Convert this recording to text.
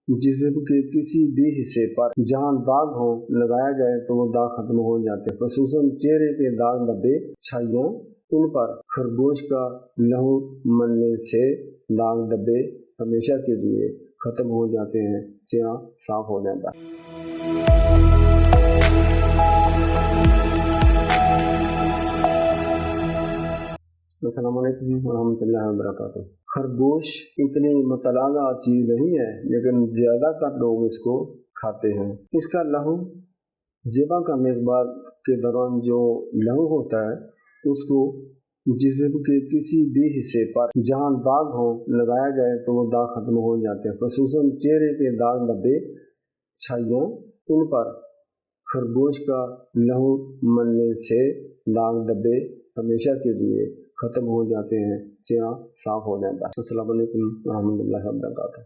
जिस्म के किसी भी हिस्से पर जहाँ दाग हो लगाया जाए तो वो दाग खत्म हो जाते हैं। खुसूसन चेहरे के दाग धब्बे छाइयाँ, इन पर खरगोश का लहू मलने से दाग धब्बे हमेशा के लिए खत्म हो जाते हैं, चेहरा साफ हो जाता है। अस्सलाम वालेकुम रहमतुल्लाहि व बरकातुहू। खरगोश इतनी मतलागा चीज़ नहीं है, लेकिन ज़्यादातर लोग इसको खाते हैं। इसका लहू ज़िबा करने के बाद के दौरान जो लहू होता है उसको जिस्म के किसी भी हिस्से पर जहाँ दाग हो लगाया जाए तो वो दाग खत्म हो जाते हैं। खुसूसन चेहरे के दाग धब्बे छाइयाँ, इन पर खरगोश का लहू मलने से दाग धब्बे हमेशा के लिए खत्म हो जाते हैं, चेहरा साफ हो जाता है। अस्सलाम वालेकुम रहमतुल्लाहि व बरकातुहू।